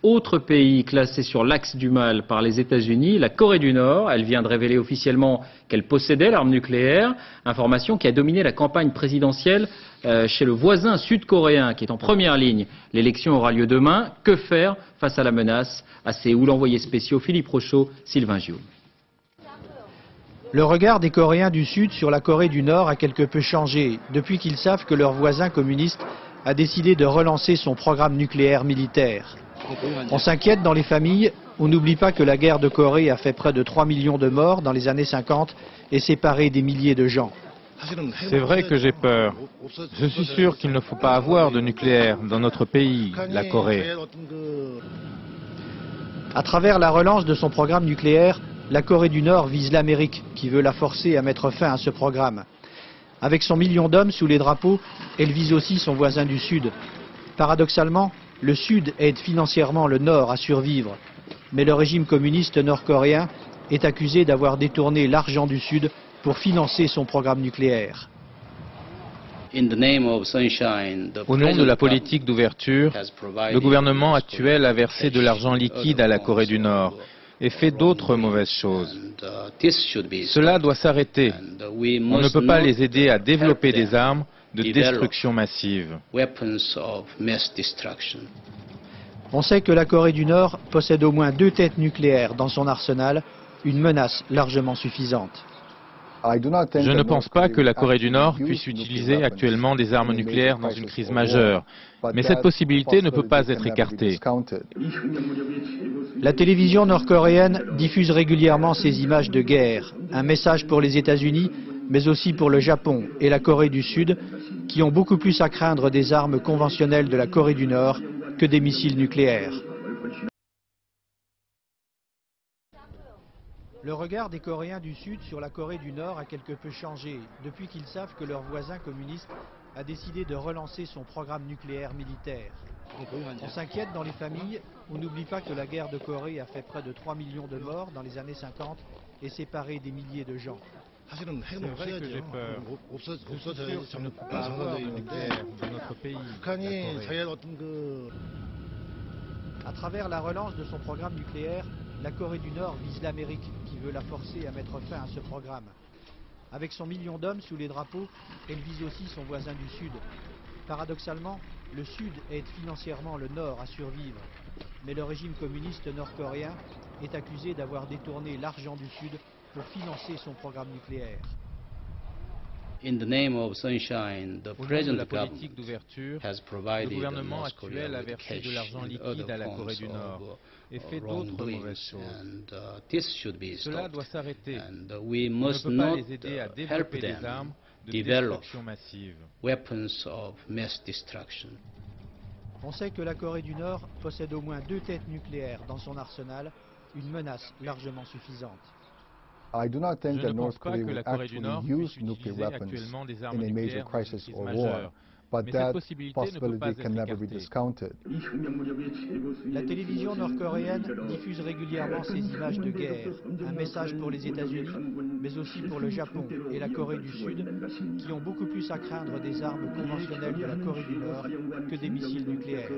Autre pays classé sur l'axe du mal par les États-Unis, la Corée du Nord. Elle vient de révéler officiellement qu'elle possédait l'arme nucléaire, information qui a dominé la campagne présidentielle chez le voisin sud-coréen qui est en première ligne. L'élection aura lieu demain. Que faire face à la menace? À Séoul, envoyés spéciaux Philippe Rochaud, Sylvain Gioul. Le regard des Coréens du Sud sur la Corée du Nord a quelque peu changé depuis qu'ils savent que leur voisin communiste a décidé de relancer son programme nucléaire militaire. On s'inquiète dans les familles, on n'oublie pas que la guerre de Corée a fait près de 3 millions de morts dans les années 50 et séparé des milliers de gens. C'est vrai que j'ai peur. Je suis sûr qu'il ne faut pas avoir de nucléaire dans notre pays, la Corée. À travers la relance de son programme nucléaire, la Corée du Nord vise l'Amérique, qui veut la forcer à mettre fin à ce programme. Avec son million d'hommes sous les drapeaux, elle vise aussi son voisin du Sud. Paradoxalement, le Sud aide financièrement le Nord à survivre. Mais le régime communiste nord-coréen est accusé d'avoir détourné l'argent du Sud pour financer son programme nucléaire. Au nom de la politique d'ouverture, le gouvernement actuel a versé de l'argent liquide à la Corée du Nord et fait d'autres mauvaises choses. Cela doit s'arrêter. On ne peut pas les aider à développer des armes de destruction massive. On sait que la Corée du Nord possède au moins 2 têtes nucléaires dans son arsenal, une menace largement suffisante. Je ne pense pas que la Corée du Nord puisse utiliser actuellement des armes nucléaires dans une crise majeure, mais cette possibilité ne peut pas être écartée. La télévision nord-coréenne diffuse régulièrement ces images de guerre, un message pour les États-Unis, mais aussi pour le Japon et la Corée du Sud, qui ont beaucoup plus à craindre des armes conventionnelles de la Corée du Nord que des missiles nucléaires. Le regard des Coréens du Sud sur la Corée du Nord a quelque peu changé depuis qu'ils savent que leur voisin communiste a décidé de relancer son programme nucléaire militaire. On s'inquiète dans les familles, on n'oublie pas que la guerre de Corée a fait près de 3 millions de morts dans les années 50 et séparé des milliers de gens. C'est vrai que j'ai peur. Je suis sûr qu'il ne faut pas avoir de nucléaire dans notre pays, la Corée. À travers la relance de son programme nucléaire, la Corée du Nord vise l'Amérique, qui veut la forcer à mettre fin à ce programme. Avec son million d'hommes sous les drapeaux, elle vise aussi son voisin du Sud. Paradoxalement, le Sud aide financièrement le Nord à survivre. Mais le régime communiste nord-coréen est accusé d'avoir détourné l'argent du Sud pour financer son programme nucléaire. Au nom de la politique d'ouverture, le gouvernement actuel a versé de l'argent liquide à la Corée du Nord et fait d'autres mauvaises choses. Cela doit s'arrêter. On ne peut pas les aider à développer des armes de destruction massive. On sait que la Corée du Nord possède au moins 2 têtes nucléaires dans son arsenal, une menace largement suffisante. Je ne pense pas que la Corée du Nord puisse utiliser actuellement des armes nucléaires dans une crise majeure, mais cette possibilité ne peut pas être écartée. La télévision nord-coréenne diffuse régulièrement ces images de guerre, un message pour les États-Unis, mais aussi pour le Japon et la Corée du Sud, qui ont beaucoup plus à craindre des armes conventionnelles de la Corée du Nord que des missiles nucléaires.